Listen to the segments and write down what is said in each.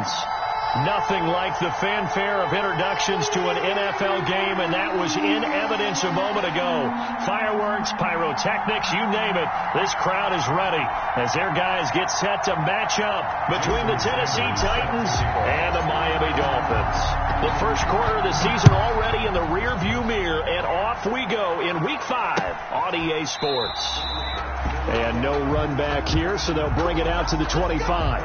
Titans. Nothing like the fanfare of introductions to an NFL game, and that was in evidence a moment ago. Fireworks, pyrotechnics, you name it. This crowd is ready as their guys get set to match up between the Tennessee Titans and the Miami Dolphins. The first quarter of the season already in the rearview mirror, and off we go in Week 5 on EA Sports. And no run back here, so they'll bring it out to the 25.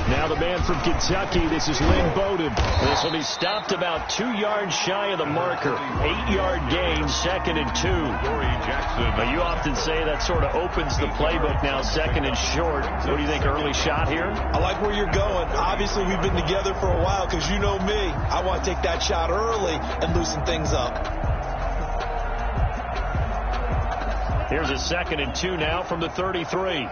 Now the man from Kentucky, this is Lynn Bowden. This will be stopped about 2 yards shy of the marker. 8-yard gain, 2nd and 2. Now you often say that sort of opens the playbook now, 2nd and short. What do you think, early shot here? I like where you're going. Obviously, we've been together for a while because you know me. I want to take that shot early and loosen things up. Here's a 2nd and 2 now from the 33.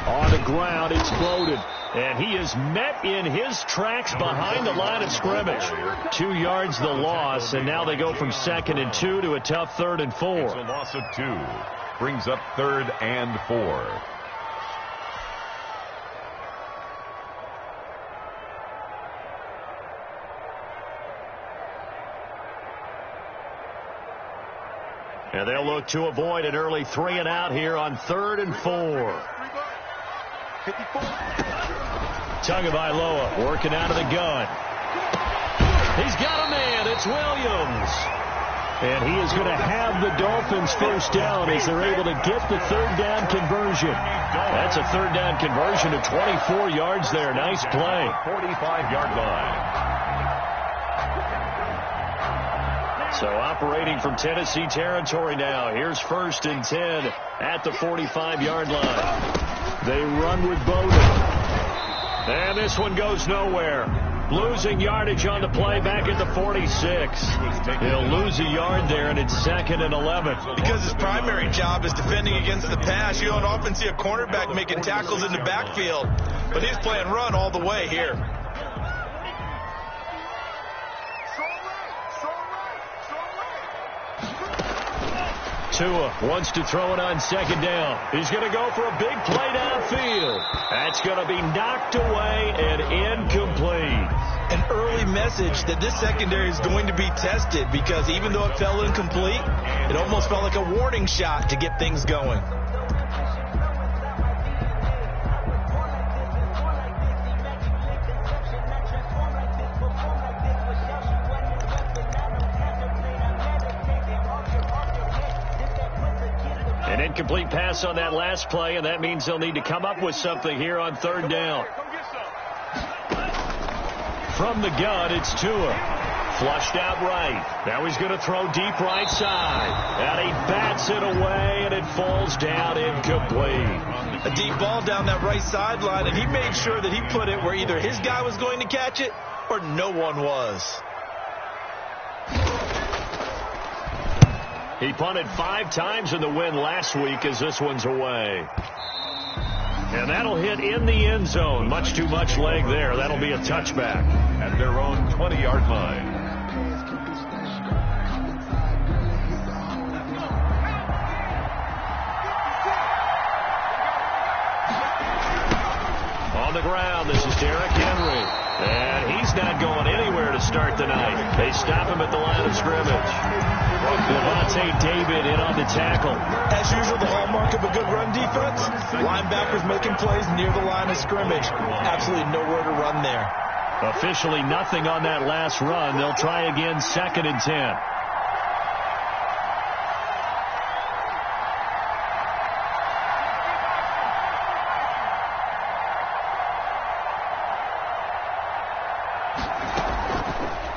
On the ground, it's Bowden. And he is met in his tracks behind the line of scrimmage. 2 yards the loss, and now they go from 2nd and 2 to a tough 3rd and 4. It's a loss of 2. Brings up 3rd and 4. And they'll look to avoid an early 3 and out here on 3rd and 4. Tagovailoa working out of the gun. He's got a man. It's Williams. And he is going to have the Dolphins first down as they're able to get the 3rd down conversion. That's a 3rd down conversion of 24 yards there. Nice play. 45-yard line. So operating from Tennessee territory now. Here's 1st and 10 at the 45-yard line. They run with Bowden. And this one goes nowhere. Losing yardage on the play back at the 46. He'll lose a yard there, and it's 2nd and 11. Because his primary job is defending against the pass, you don't often see a cornerback making tackles in the backfield. But he's playing run all the way here. Tua wants to throw it on 2nd down. He's going to go for a big play downfield. That's going to be knocked away and incomplete. An early message that this secondary is going to be tested, because even though it fell incomplete, it almost felt like a warning shot to get things going. An incomplete pass on that last play, and that means they'll need to come up with something here on 3rd down. From the gun, it's Tua. Flushed out right. Now he's going to throw deep right side. And he bats it away, and it falls down incomplete. A deep ball down that right sideline, and he made sure that he put it where either his guy was going to catch it or no one was. He punted 5 times in the win last week as this one's away. And that'll hit in the end zone. Much too much leg there. That'll be a touchback. At their own 20-yard line. On the ground, this is Derrick Henry. And he's not going anywhere to start the night. They stop him at the line of scrimmage. Devontae David in on the tackle. As usual, the hallmark of a good run defense, linebackers making plays near the line of scrimmage. Absolutely nowhere to run there. Officially nothing on that last run. They'll try again, 2nd and 10.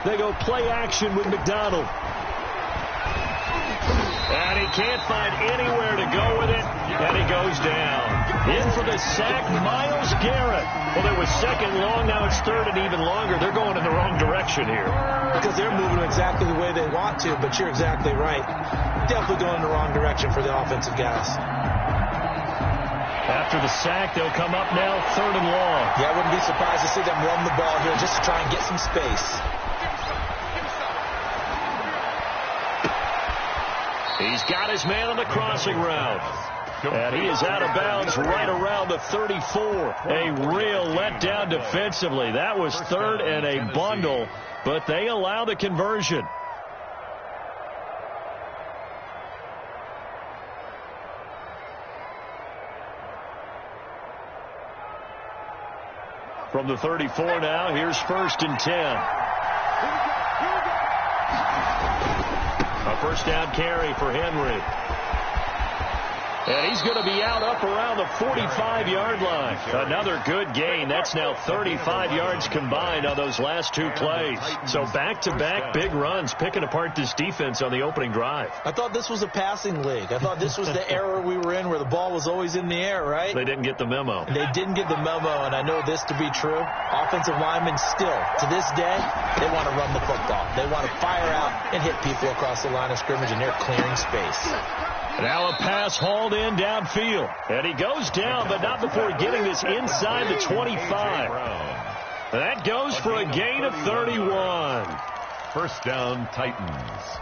They go play action with McDonald. And he can't find anywhere to go with it, and he goes down. In for the sack, Myles Garrett. Well, it was 2nd long, now it's 3rd and even longer. They're going in the wrong direction here. Because they're moving exactly the way they want too, but you're exactly right. Definitely going in the wrong direction for the offensive guys. After the sack, they'll come up now 3rd and long. Yeah, I wouldn't be surprised to see them run the ball here just to try and get some space. He's got his man on the crossing route. And he is out of bounds right around the 34. A real letdown defensively. That was 3rd and a bundle, but they allow the conversion. From the 34 now, here's 1st and 10. A first down carry for Henry. And he's going to be out up around the 45-yard line. Another good gain. That's now 35 yards combined on those last 2 plays. So back-to-back big runs, picking apart this defense on the opening drive. I thought this was a passing league. I thought this was the era we were in where the ball was always in the air, right? They didn't get the memo. They didn't get the memo, and I know this to be true. Offensive linemen still, to this day, they want to run the football. They want to fire out and hit people across the line of scrimmage, and they're clearing space. Now a pass hauled in downfield. And he goes down, but not before getting this inside the 25. That goes for a gain of 31. First down, Titans.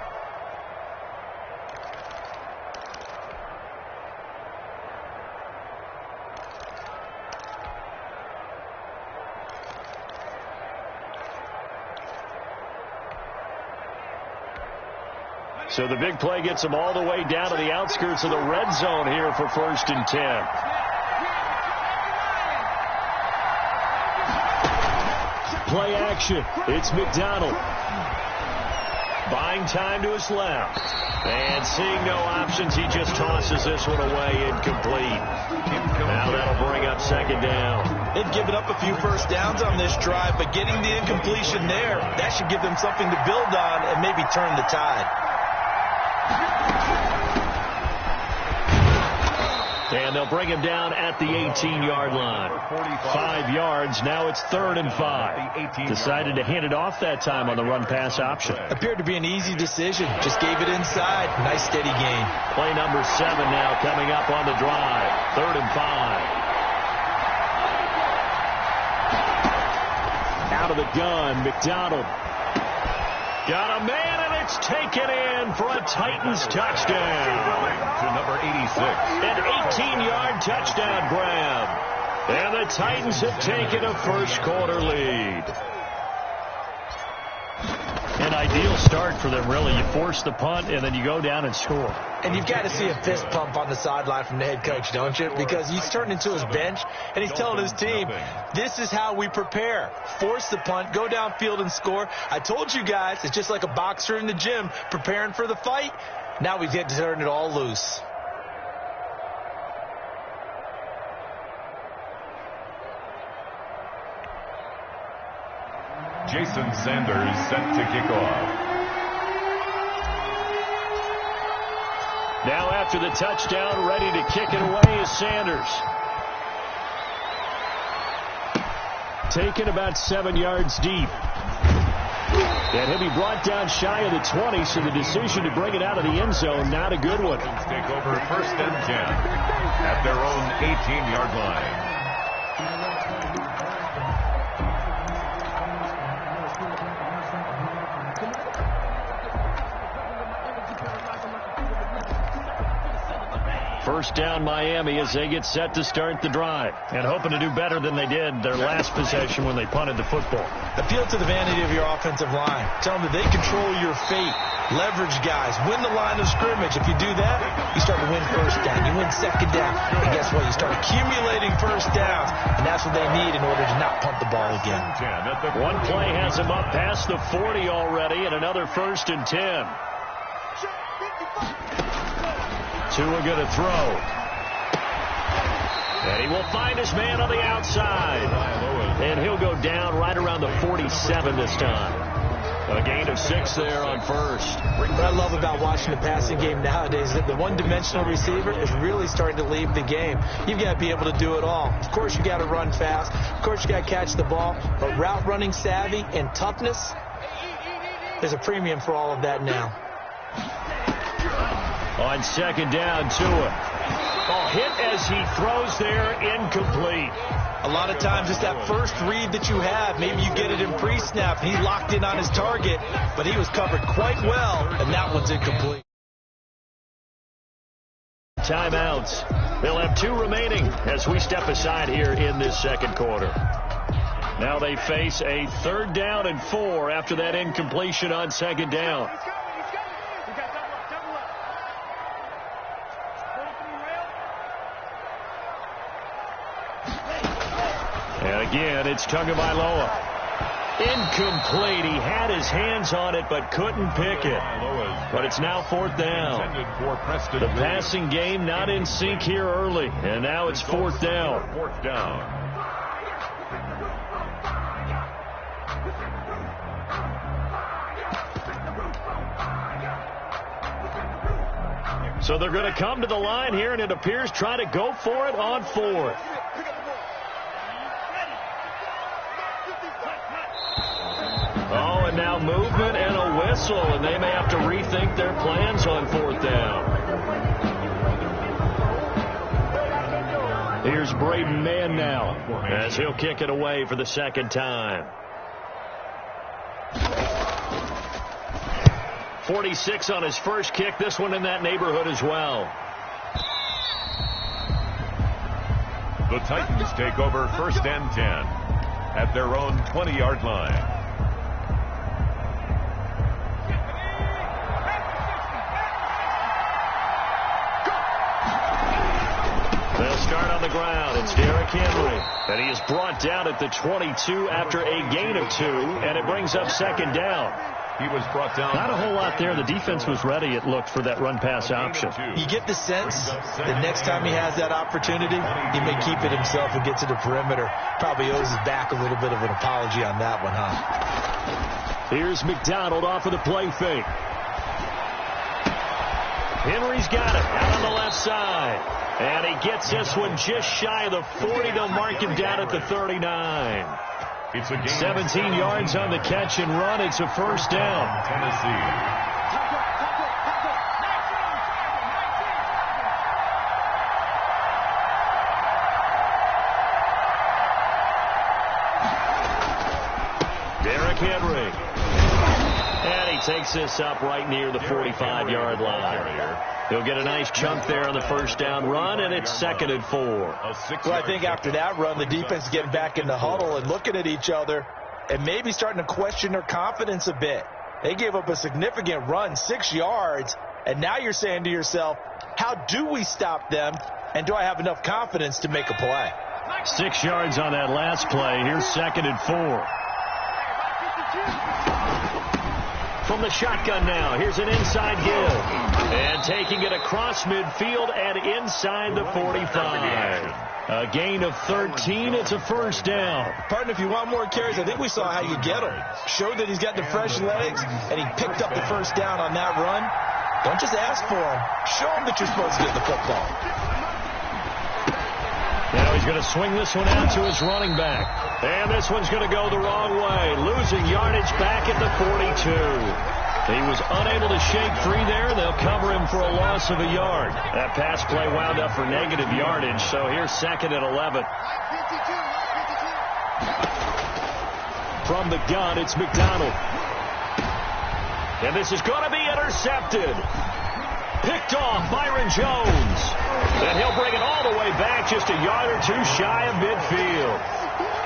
So the big play gets them all the way down to the outskirts of the red zone here for 1st and 10. Play action. It's McDonald. Buying time to his left. And seeing no options, he just tosses this one away incomplete. Now that'll bring up 2nd down. They've given up a few first downs on this drive, but getting the incompletion there, that should give them something to build on and maybe turn the tide. And they'll bring him down at the 18-yard line. 5 yards. Now it's 3rd and 5. Decided to hand it off that time on the run-pass option. Appeared to be an easy decision. Just gave it inside. Nice steady gain. Play number 7 now coming up on the drive. 3rd and 5. Out of the gun, McDonald. Got a man, and it's taken in for a Titans touchdown. To number 86. An 18-yard touchdown grab. And the Titans have taken a first-quarter lead. An ideal start for them, really. You force the punt, and then you go down and score. And you've got to see a fist pump on the sideline from the head coach, don't you? Because he's turned into his bench, and he's telling his team, this is how we prepare. Force the punt, go downfield and score. I told you guys, it's just like a boxer in the gym preparing for the fight. Now we get to turn it all loose. Jason Sanders set to kick off. Now after the touchdown, ready to kick it away is Sanders. Taken about 7 yards deep. And he'll be brought down shy of the 20, so the decision to bring it out of the end zone, not a good one. Take over 1st and 10 at their own 18-yard line. First down Miami as they get set to start the drive. And hoping to do better than they did their last possession when they punted the football. Appeal to the vanity of your offensive line. Tell them that they control your fate. Leverage guys. Win the line of scrimmage. If you do that, you start to win first down. You win 2nd down. And guess what? You start accumulating first downs. And that's what they need in order to not punt the ball again. One play has them up past the 40 already, and another 1st and 10. Tua going to throw. And he will find his man on the outside. And he'll go down right around the 47 this time. A gain of 6 there on 1st. What I love about watching the passing game nowadays is that the one-dimensional receiver is really starting to leave the game. You've got to be able to do it all. Of course, you got to run fast. Of course, you got to catch the ball. But route running savvy and toughness, There's a premium for all of that now. On second down, Tua. Hit as he throws there, incomplete. A lot of times it's that first read that you have. Maybe you get it in pre-snap. He locked in on his target, but he was covered quite well, and that one's incomplete. Timeouts. They'll have 2 remaining as we step aside here in this second quarter. Now they face a 3rd down and 4 after that incompletion on second down. And again, it's Tagovailoa. Incomplete. He had his hands on it but couldn't pick it. But it's now 4th down. The passing game not in sync here early. And now it's 4th down. 4th down. So they're going to come to the line here, and it appears try to go for it on 4th. Oh, and now movement and a whistle, and they may have to rethink their plans on 4th down. Here's Braden Mann now as he'll kick it away for the 2nd time. 46 on his first kick. This one in that neighborhood as well. The Titans take over 1st and 10 at their own 20-yard line. They'll start on the ground. It's Derrick Henry. And he is brought down at the 22 after a gain of 2. And it brings up 2nd down. He was brought down. Not a whole lot there. The defense was ready, it looked, for that run-pass option. You get the sense that next time he has that opportunity, he may keep it himself and get to the perimeter. Probably owes his back a little bit of an apology on that one, huh? Here's McDonald off of the play fake. Henry's got it out on the left side. And he gets this one just shy of the 40 to mark him down at the 39. It's a game 17 yards on the catch and run. It's a 1st down. Tennessee. Derrick Henry. And he takes this up right near the 45-yard line. He'll get a nice chunk there on the 1st down run, and it's 2nd and 4. Well, I think after that run, the defense is getting back in the huddle and looking at each other and maybe starting to question their confidence a bit. They gave up a significant run, 6 yards, and now you're saying to yourself, how do we stop them, and do I have enough confidence to make a play? 6 yards on that last play. Here's 2nd and 4. From the shotgun now, here's an inside give. And taking it across midfield and inside the 45. A gain of 13. It's a 1st down. Partner, if you want more carries, I think we saw how you get him. Showed that he's got the fresh legs, and he picked up the 1st down on that run. Don't just ask for him. Show him that you're supposed to get the football. Now he's going to swing this one out to his running back. And this one's going to go the wrong way. Losing yardage back at the 42. He was unable to shake free there. They'll cover him for a loss of a yard. That pass play wound up for negative yardage, so here's 2nd and 11. From the gun, it's McDonald. And this is going to be intercepted. Picked off Byron Jones. And he'll bring it all the way back just a yard or 2 shy of midfield.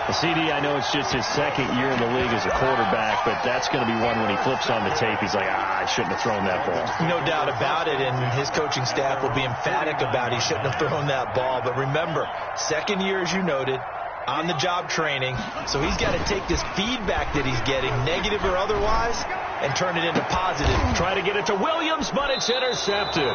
The CD, I know it's just his 2nd year in the league as a quarterback, but that's going to be one when he flips on the tape, he's like, I shouldn't have thrown that ball. No doubt about it, and his coaching staff will be emphatic about he shouldn't have thrown that ball. But remember, 2nd year, as you noted, on-the-job training, so he's got to take this feedback that he's getting, negative or otherwise, and turn it into positive. Try to get it to Williams, but it's intercepted.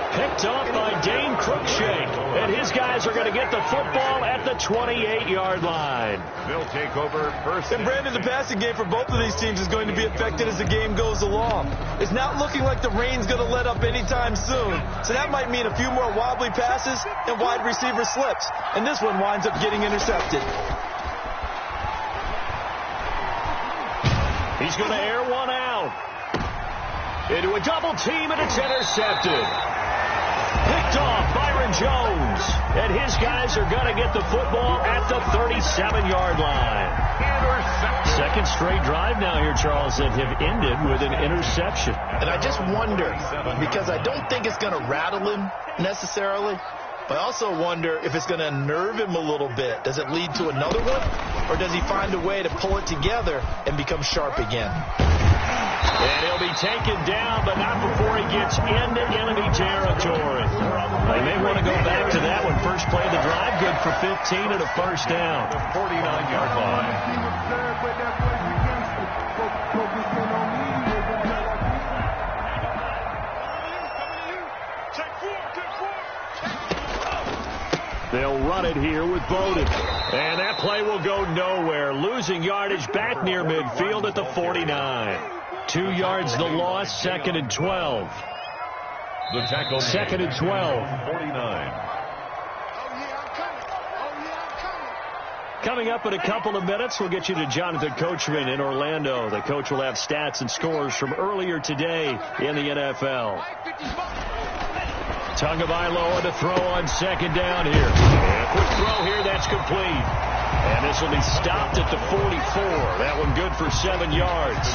Picked off by Dane Cruikshank. And his guys are going to get the football at the 28-yard line. They'll take over 1st. And Brandon, the passing game for both of these teams is going to be affected as the game goes along. It's not looking like the rain's going to let up anytime soon. So that might mean a few more wobbly passes and wide receiver slips. And this one winds up getting intercepted. He He's going to air one out. Into a double team, and it's intercepted. Picked off Byron Jones. And his guys are going to get the football at the 37-yard line. Second straight drive now here, Charles, that have ended with an interception. And I just wonder, because I don't think it's going to rattle him necessarily, but I also wonder if it's going to unnerve him a little bit. Does it lead to another one, or does he find a way to pull it together and become sharp again? And he'll be taken down, but not before he gets into enemy territory. They may want to go back to that one. First play of the drive, good for 15 and a first down. The 49-yard line. They'll run it here with Bowden. And that play will go nowhere. Losing yardage back near midfield at the 49. 2 yards the loss, second and 12. The tackle. Second and 12. 49. Coming up in a couple of minutes, we'll get you to Jonathan Coachman in Orlando. The coach will have stats and scores from earlier today in the NFL. Tagovailoa to throw on second down here. And a quick throw here, that's complete. And this will be stopped at the 44. That one good for 7 yards.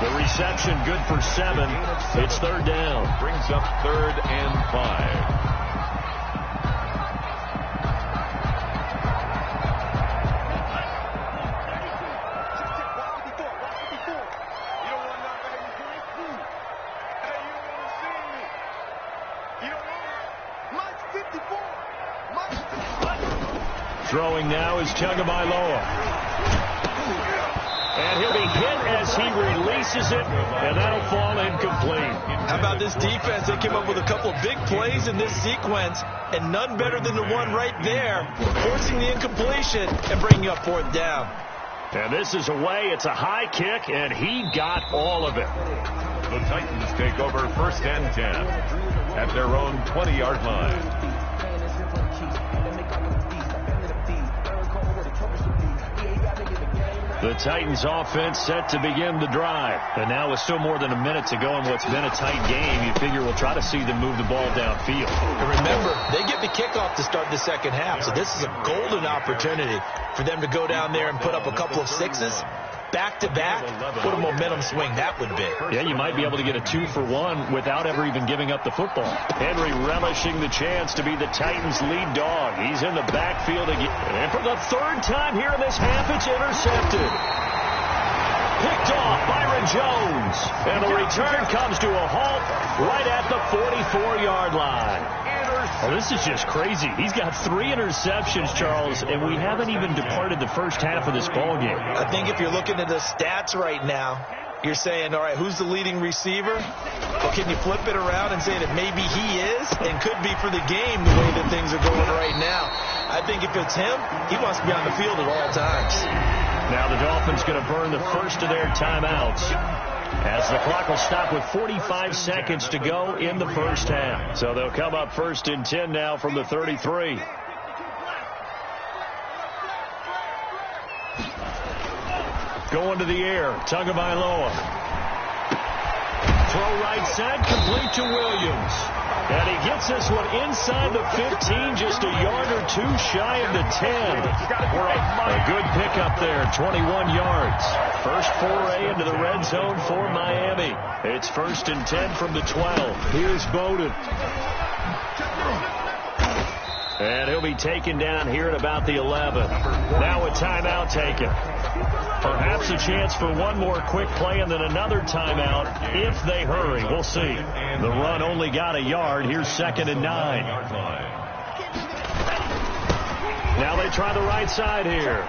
The reception good for 7. It's third down. Brings up 3rd and 5. Throwing now is Tagovailoa. And he'll be hit as he releases it, and that'll fall incomplete. How about this defense? They came up with a couple of big plays in this sequence, and none better than the one right there, forcing the incompletion and bringing up 4th down. And this is away. It's a high kick, and he got all of it. The Titans take over 1st and 10 at their own 20-yard line. The Titans offense set to begin the drive. And now with still more than a minute to go in what's been a tight game, you figure we'll try to see them move the ball downfield. And remember, they get the kickoff to start the second half, so this is a golden opportunity for them to go down there and put up a couple of sixes. Back-to-back, what a momentum swing that would be. Yeah, you might be able to get a 2-for-1 without ever even giving up the football. Henry relishing the chance to be the Titans' lead dog. He's in the backfield again. And for the 3rd time here in this half, it's intercepted. Picked off Byron Jones. And the return comes to a halt right at the 44-yard line. Oh, this is just crazy. He's got 3 interceptions, Charles, and we haven't even departed the first half of this ball game. I think if you're looking at the stats right now, you're saying, all right, who's the leading receiver? Well, can you flip it around and say that maybe he is and could be for the game the way that things are going right now? I think if it's him, he wants to be on the field at all times. Now the Dolphins going to burn the first of their timeouts, as the clock will stop with 45 seconds to go in the first half. So they'll come up 1st and 10 now from the 33. Going to the air, Tagovailoa. Throw right side, complete to Williams. And he gets this one inside the 15, just a yard or 2 shy of the 10. A good pickup there, 21 yards. First foray into the red zone for Miami. It's 1st and 10 from the 12. Here's Bowden. And he'll be taken down here at about the 11. Now a timeout taken. Perhaps a chance for one more quick play and then another timeout if they hurry. We'll see. The run only got a yard. Here's 2nd and 9. Now they try the right side here.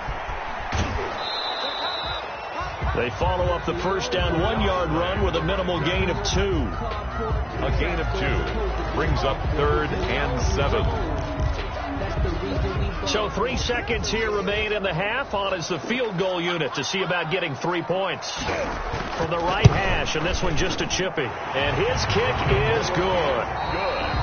They follow up the first down 1-yard run with a minimal gain of 2. A gain of 2 brings up 3rd and 7. So 3 seconds here remain in the half. On is the field goal unit to see about getting 3 points. From the right hash, and this one just a chippy. And his kick is good.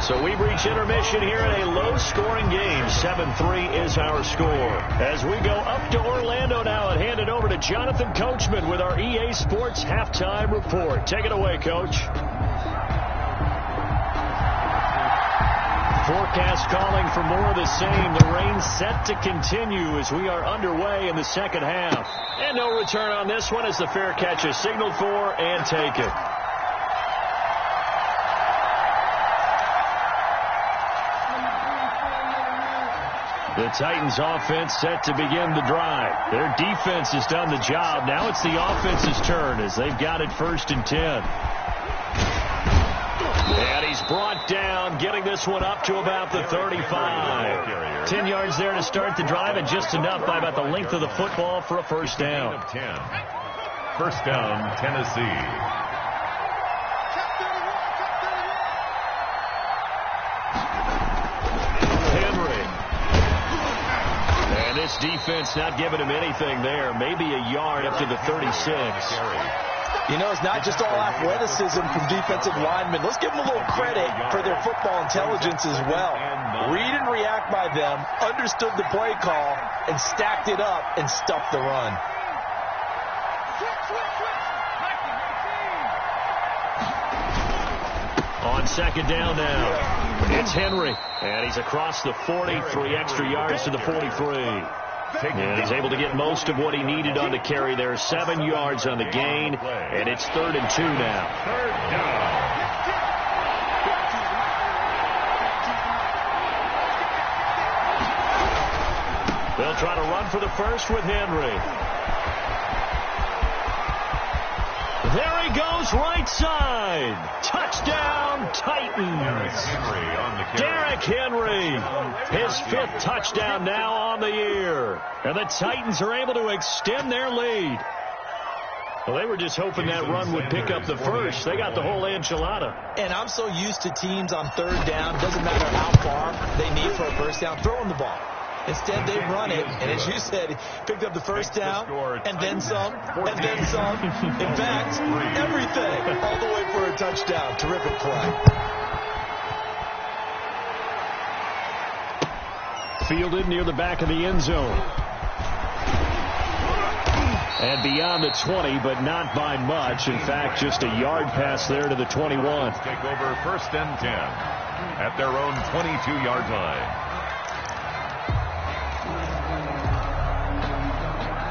So we've reached intermission here in a low-scoring game. 7-3 is our score. As we go up to Orlando now and hand it over to Jonathan Coachman with our EA Sports Halftime Report. Take it away, Coach. Forecast calling for more of the same. The rain set to continue as we are underway in the second half. And no return on this one as the fair catch is signaled for and taken. The Titans offense set to begin the drive. Their defense has done the job. Now it's the offense's turn as they've got it 1st and 10. And he's brought down, getting this one up to about the 35. 10 yards there to start the drive, and just enough by about the length of the football for a first down. 1st down, Tennessee. This defense not giving him anything there. Maybe a yard up to the 36. You know, it's not just all athleticism from defensive linemen. Let's give them a little credit for their football intelligence as well. Read and react by them, understood the play call, and stacked it up and stuffed the run. On 2nd down now. It's Henry, and he's across the 40, 3 extra yards to the 43. And he's able to get most of what he needed on the carry there. 7 yards on the gain, and it's 3rd and 2 now. 3rd down. They'll try to run for the first with Henry. There he goes, right side. Touchdown, Titans. Derrick Henry, his 5th touchdown now on the year. And the Titans are able to extend their lead. Well, they were just hoping that run would pick up the first. They got the whole enchilada. And I'm so used to teams on 3rd down, doesn't matter how far they need for a first down, throwing the ball. Instead, they run it, and as you said, picked up the first down, and then some, and then some. In fact, everything, all the way for a touchdown. Terrific play. Fielded near the back of the end zone. And beyond the 20, but not by much. In fact, just a yard pass there to the 21. Take over 1st and 10 at their own 22-yard line.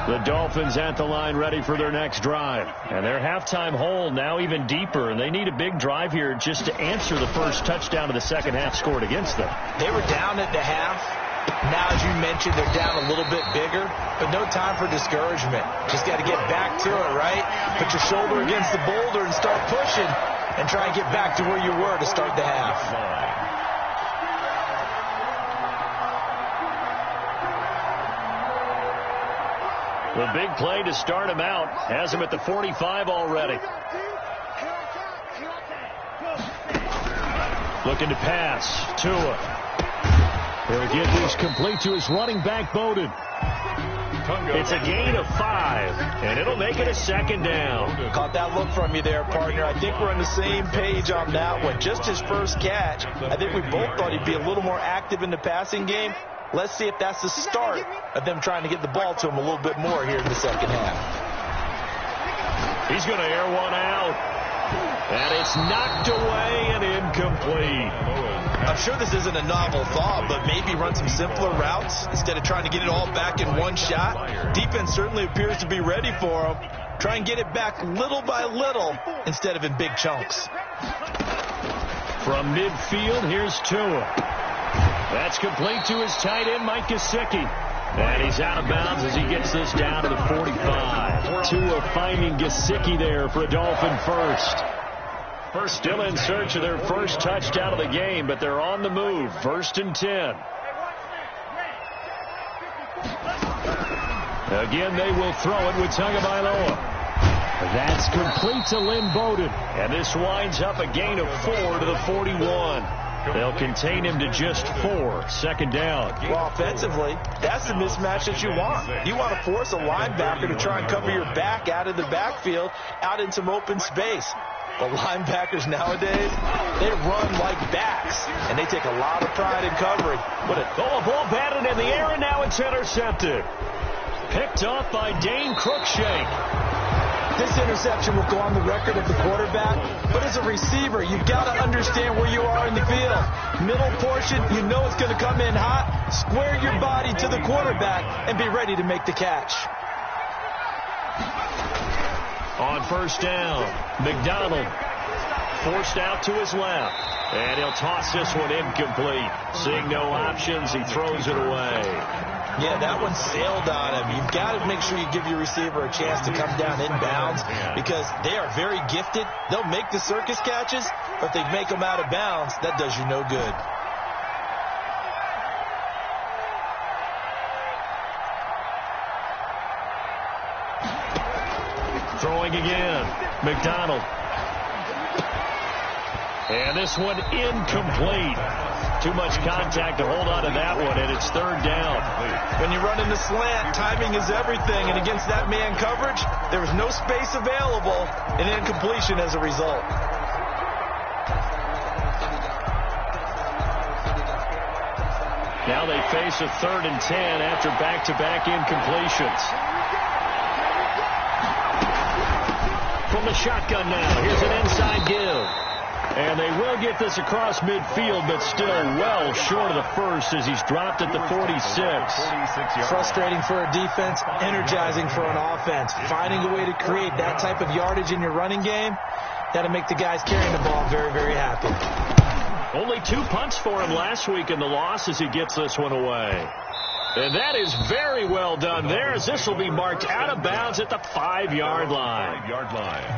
The Dolphins at the line ready for their next drive. And their halftime hole now even deeper. And they need a big drive here just to answer the first touchdown of the second half scored against them. They were down at the half. Now, as you mentioned, they're down a little bit bigger. But no time for discouragement. Just got to get back to it, right? Put your shoulder against the boulder and start pushing. And try and get back to where you were to start the half. The big play to start him out has him at the 45 already. Looking to pass. Tua. He'll get this complete to his running back, Bowden. It's a gain of 5, and it'll make it a 2nd down. Caught that look from you there, partner. I think we're on the same page on that one. Just his first catch. I think we both thought he'd be a little more active in the passing game. Let's see if that's the start of them trying to get the ball to him a little bit more here in the second half. He's going to air one out. And it's knocked away and incomplete. I'm sure this isn't a novel thought, but maybe run some simpler routes instead of trying to get it all back in one shot. Defense certainly appears to be ready for him. Try and get it back little by little instead of in big chunks. From midfield, here's Tua. That's complete to his tight end, Mike Gesicki. And he's out of bounds as he gets this down to the 45. Tua finding Gesicki there for a Dolphin first. Still in search of their first touchdown of the game, but they're on the move. 1st and 10. Again, they will throw it with Tagovailoa. That's complete to Lynn Bowden. And this winds up a gain of 4 to the 41. They'll contain him to just 4. Second down. Well, offensively, that's the mismatch that you want. You want to force a linebacker to try and cover your back out of the backfield, out in some open space. But linebackers nowadays, they run like backs, and they take a lot of pride in covering. A ball batted in the air, and now it's intercepted. Picked off by Dane Cruikshank. This interception will go on the record of the quarterback, but as a receiver, you've got to understand where you are in the field. Middle portion, you know it's going to come in hot. Square your body to the quarterback and be ready to make the catch. On first down, McDonald forced out to his left, and he'll toss this one incomplete. Seeing no options, he throws it away. Yeah, that one sailed on him. You've got to make sure you give your receiver a chance to come down inbounds because they are very gifted. They'll make the circus catches, but if they make them out of bounds, that does you no good. Throwing again, McDonald. And this one incomplete. Too much contact to hold on to that one, and it's third down. When you run in the slant, timing is everything, and against that man coverage, there was no space available, and incompletion as a result. Now they face a 3rd and 10 after back-to-back incompletions. From the shotgun now, here's an inside give. And they will get this across midfield, but still well short of the first as he's dropped at the 46. Frustrating for a defense, energizing for an offense. Finding a way to create that type of yardage in your running game, that'll make the guys carrying the ball very, very happy. Only 2 punts for him last week in the loss as he gets this one away. And that is very well done there as this will be marked out of bounds at the 5-yard line.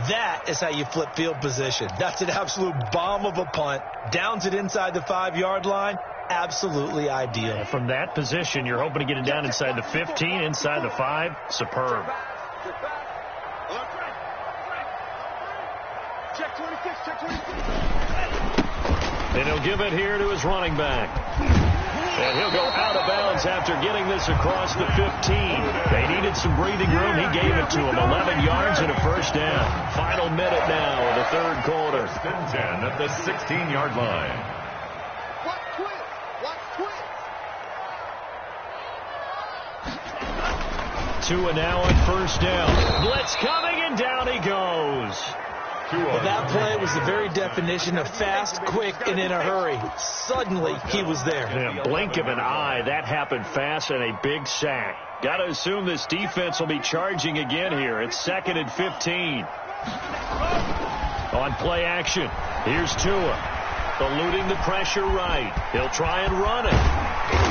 That is how you flip field position. That's an absolute bomb of a punt. Downs it inside the 5-yard line. Absolutely ideal. From that position, you're hoping to get it down inside the 15, inside the 5. Superb. And he'll give it here to his running back. And he'll go out of bounds after getting this across the 15. They needed some breathing room. He gave it to him. 11 yards and a first down. Final minute now of the third quarter. 1st and 10 at the 16-yard line. Tua now on first down. Blitz coming, and down he goes. Well, that play was the very definition of fast, quick, and in a hurry. Suddenly, he was there. In a blink of an eye, that happened fast and a big sack. Got to assume this defense will be charging again here. It's 2nd and 15. On play action, here's Tua. Eluding the pressure right. He'll try and run it.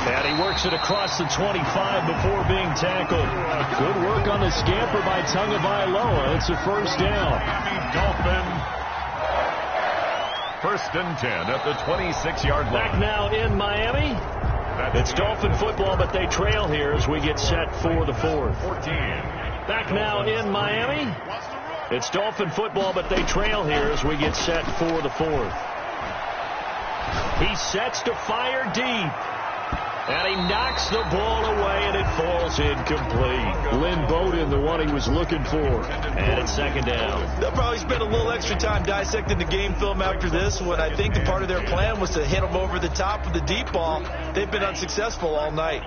And he works it across the 25 before being tackled. Good work on the scamper by Tagovailoa. It's a first down. Dolphins. 1st and 10 at the 26-yard line. Back now in Miami. It's Dolphin football, but they trail here as we get set for the 4th. 14. Back now in Miami. It's Dolphin football, but they trail here as we get set for the 4th. He sets to fire deep. And he knocks the ball away, and it falls incomplete. Lynn Bowden, the one he was looking for. And it's 2nd down. They'll probably spend a little extra time dissecting the game film after this one. I think the part of their plan was to hit them over the top with the deep ball. They've been unsuccessful all night.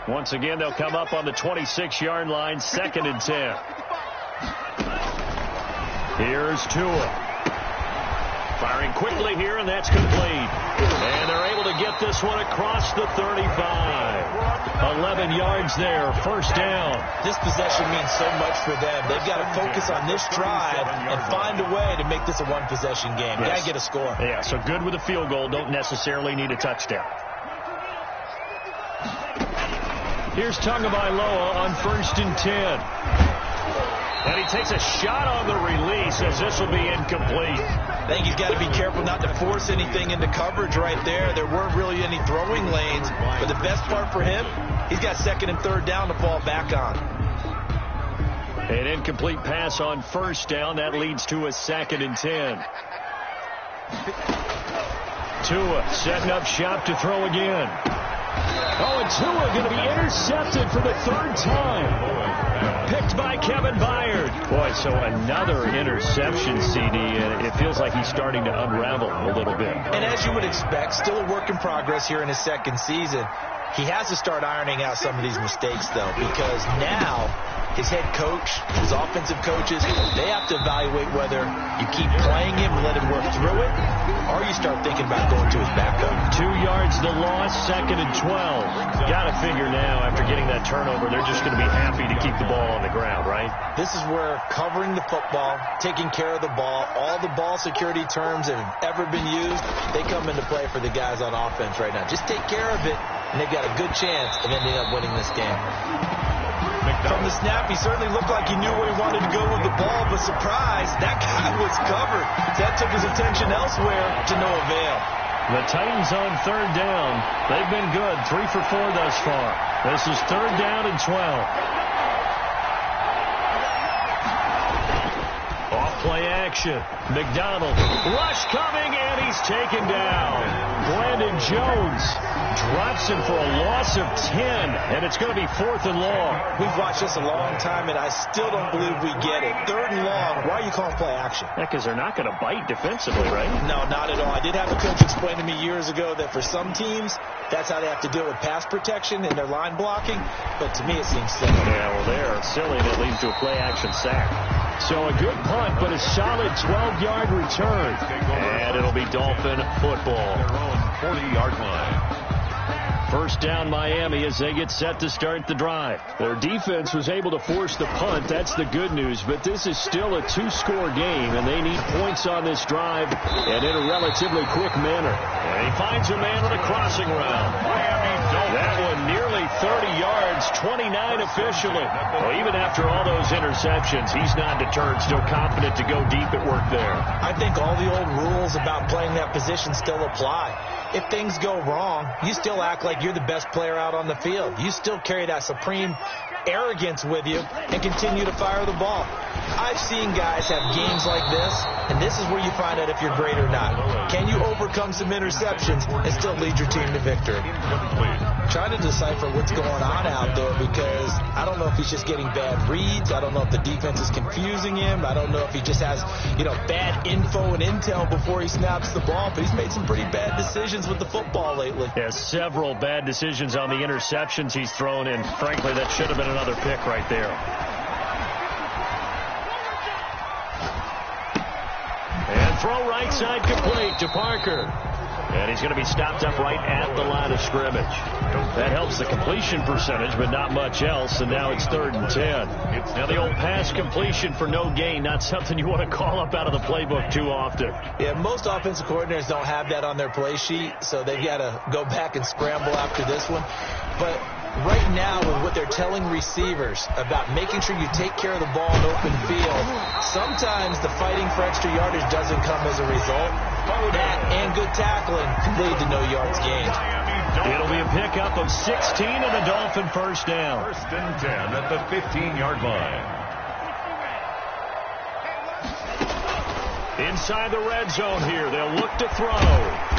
Once again, they'll come up on the 26-yard line, 2nd and 10. Here's Tua. Firing quickly here, and that's complete. And they're able to get this one across the 35. 11 yards there, first down. This possession means so much for them. They've got to focus on this drive and find a way to make this a one-possession game. Got to get a score. Yeah, so good with a field goal. Don't necessarily need a touchdown. Here's Tagovailoa on 1st and 10. And he takes a shot on the release as this will be incomplete. I think he's got to be careful not to force anything into coverage right there. There weren't really any throwing lanes. But the best part for him, he's got 2nd and 3rd down to fall back on. An incomplete pass on first down. That leads to a 2nd and 10. Tua setting up shop to throw again. Oh, and Tua going to be intercepted for the third time. Picked by Kevin Byard. Boy, so another interception, CD, and it feels like he's starting to unravel a little bit. And as you would expect, still a work in progress here in his second season. He has to start ironing out some of these mistakes, though, because now his head coach, his offensive coaches, they have to evaluate whether you keep playing him and let him work through it, or you start thinking about going to his backup. 2 yards the loss, 2nd and 12. Got to figure now, after getting that turnover, they're just going to be happy to keep the ball on the ground, right? This is where covering the football, taking care of the ball, all the ball security terms that have ever been used, they come into play for the guys on offense right now. Just take care of it, and they've got a good chance of ending up winning this game. From the snap, he certainly looked like he knew where he wanted to go with the ball, but surprise, that guy was covered. That took his attention elsewhere to no avail. The Titans on 3rd down. They've been good, 3 for 4 thus far. This is 3rd down and 12. Off-play action. McDonald, rush coming, and he's taken down. Brandon Jones drops him for a loss of 10, and it's going to be 4th and long. We've watched this a long time, and I still don't believe we get it. 3rd and long, why are you calling play action? Yeah, because they're not going to bite defensively, right? No, not at all. I did have a coach explain to me years ago that for some teams, that's how they have to deal with pass protection and their line blocking, but to me it seems silly. Yeah, well, they're silly, and it leads to a play-action sack. So a good punt, but a solid 12-yard return, and it'll be Dolphin football. Their own 40-yard line. First down Miami as they get set to start the drive. Their defense was able to force the punt. That's the good news. But this is still a 2-score game, and they need points on this drive and in a relatively quick manner. And he finds a man on a crossing route. That one nearly 30 yards, 29 officially. Well, even after all those interceptions, he's not deterred, still confident to go deep at work there. I think all the old rules about playing that position still apply. If things go wrong, you still act like you're the best player out on the field. You still carry that supreme arrogance with you and continue to fire the ball. I've seen guys have games like this, and this is where you find out if you're great or not. Can you overcome some interceptions and still lead your team to victory? Trying to decipher what's going on out there, because I don't know if he's just getting bad reads. I don't know if the defense is confusing him. I don't know if he just has, bad info and intel before he snaps the ball, but he's made some pretty bad decisions with the football lately. Yeah, several bad decisions on the interceptions he's thrown, and frankly, that should have been another pick right there. And throw right side complete to Parker. And he's going to be stopped up right at the line of scrimmage. That helps the completion percentage, but not much else, and now it's 3rd and 10. Now the old pass completion for no gain, not something you want to call up out of the playbook too often. Yeah, most offensive coordinators don't have that on their play sheet, so they've got to go back and scramble after this one. But right now, with what they're telling receivers about making sure you take care of the ball in open field, sometimes the fighting for extra yardage doesn't come as a result. That and good tackling lead to no yards gained. It'll be a pickup of 16 and a Dolphin first down. 1st and 10 at the 15-yard line. Inside the red zone here, they'll look to throw.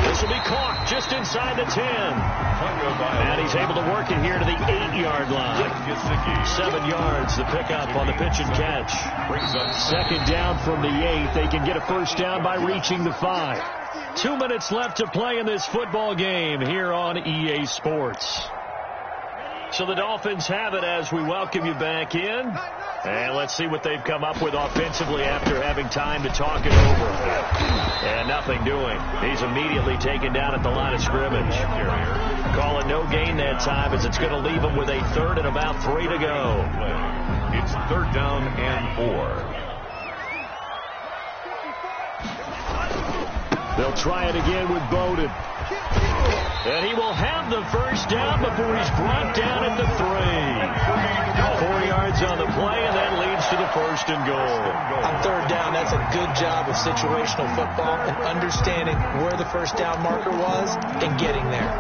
This will be caught just inside the 10. And he's able to work it here to the 8-yard line. 7 yards, the pickup on the pitch and catch. 2nd down from the 8. They can get a first down by reaching the 5. 2 minutes left to play in this football game here on EA Sports. So the Dolphins have it as we welcome you back in. And let's see what they've come up with offensively after having time to talk it over. And nothing doing. He's immediately taken down at the line of scrimmage. Call it no gain that time, as it's going to leave him with a 3rd and about 3 to go. It's 3rd down and 4. They'll try it again with Bowden. And he will have the first down before he's brought down at the 3. 4 yards on the play, and that leads to the 1st and goal. On 3rd down, that's a good job of situational football and understanding where the first down marker was and getting there.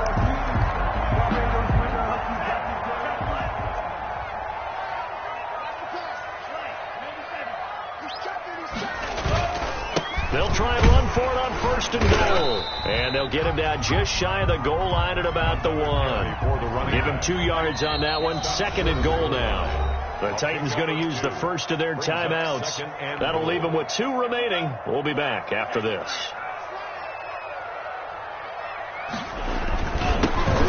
They'll try and run for it on 1st first and goal. And they'll get him down just shy of the goal line at about the 1. Give him 2 yards on that one. Second and goal now. The Titans going to use the first of their timeouts. That'll leave them with 2 remaining. We'll be back after this.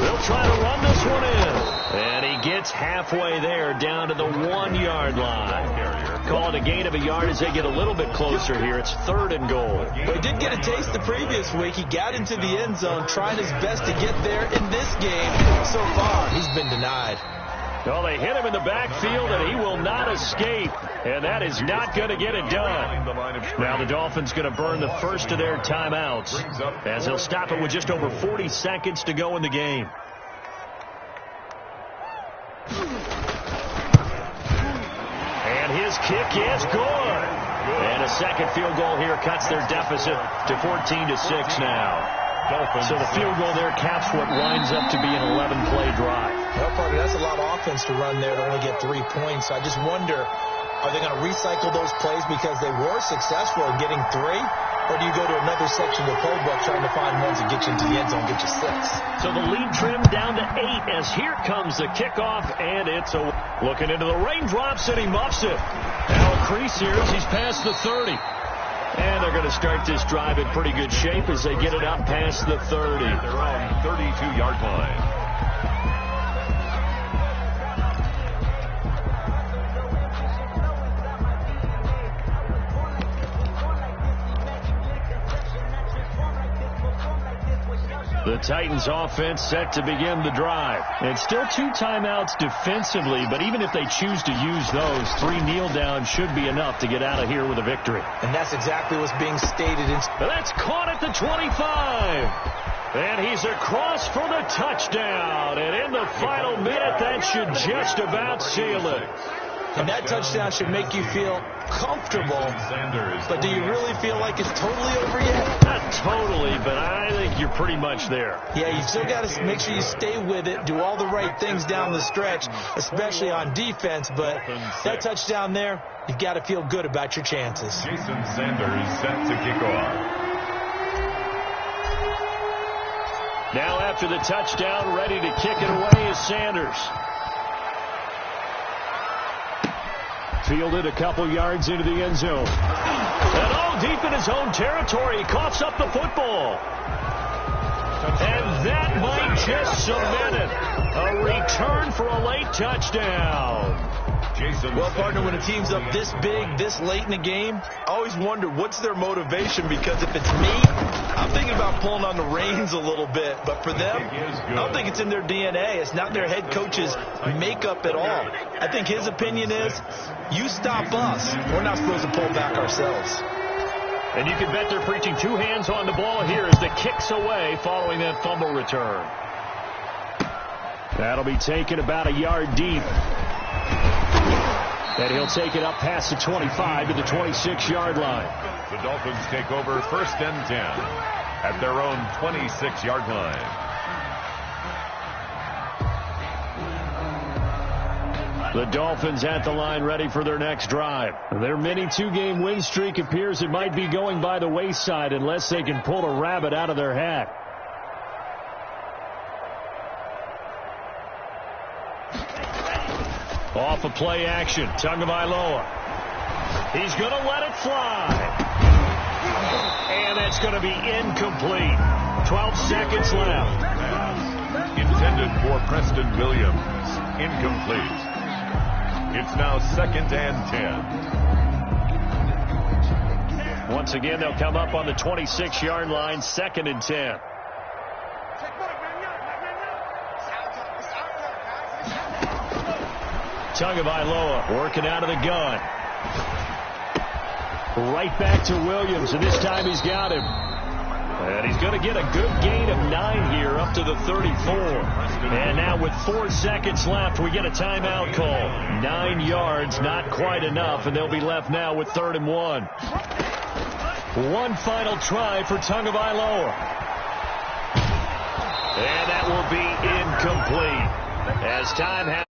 They'll try to run this one in. And he gets halfway there down to the 1-yard line. Call it a gain of a yard as they get a little bit closer here. It's third and goal. Well, he did get a taste the previous week. He got into the end zone, trying his best to get there in this game. So far, he's been denied. Well, they hit him in the backfield, and he will not escape. And that is not going to get it done. Now the Dolphins going to burn the first of their timeouts as they'll stop it with just over 40 seconds to go in the game. And his kick is good. And a second field goal here cuts their deficit to 14-6 now. So the field goal there caps what winds up to be an 11-play drive. Well, partner, that's a lot of offense to run there to only get 3 points. I just wonder, are they going to recycle those plays because they were successful in getting 3? Or do you go to another section of the playbook trying to find ones that get you into the end zone and get you 6? So the lead trimmed down to 8 as here comes the kickoff, and it's a looking into the raindrops, and he muffs it. Now a crease here as he's past the 30. And they're going to start this drive in pretty good shape as they get it up past the 30. Their own 32-yard line. The Titans offense set to begin the drive. And still 2 timeouts defensively, but even if they choose to use those, 3 kneel downs should be enough to get out of here with a victory. And that's exactly what's being stated. But that's caught at the 25. And he's across for the touchdown. And in the final minute, that should just about seal it. And that touchdown should make you feel comfortable. But do you really feel like it's totally over yet? Not totally, but I think you're pretty much there. Yeah, you've still got to make sure you stay with it, do all the right things down the stretch, especially on defense. But that touchdown there, you've got to feel good about your chances. Jason Sanders set to kick off. Now after the touchdown, ready to kick it away is Sanders. Fielded a couple yards into the end zone. And all deep in his own territory. He coughs up the football. And that might just cement it. A return for a late touchdown. Well, partner, when a team's up this big, this late in the game, I always wonder what's their motivation, because if it's me, I'm thinking about pulling on the reins a little bit. But for them, I don't think it's in their DNA. It's not their head coach's makeup at all. I think his opinion is, you stop us. We're not supposed to pull back ourselves. And you can bet they're preaching 2 hands on the ball here as the kick's away following that fumble return. That'll be taken about a yard deep. And he'll take it up past the 25 to the 26-yard line. The Dolphins take over first and 10 at their own 26-yard line. The Dolphins at the line ready for their next drive. Their mini 2-game win streak appears it might be going by the wayside unless they can pull a rabbit out of their hat. Off of play action, Tagovailoa. He's going to let it fly. And that's going to be incomplete. 12 seconds left. Pass intended for Preston Williams. Incomplete. It's now 2nd and 10. Once again, they'll come up on the 26-yard line, 2nd and 10. Tagovailoa working out of the gun. Right back to Williams, and this time he's got him. And he's going to get a good gain of 9 here up to the 34. And now with 4 seconds left, we get a timeout call. 9 yards, not quite enough, and they'll be left now with 3rd and 1. One final try for Tagovailoa. And that will be incomplete. As time has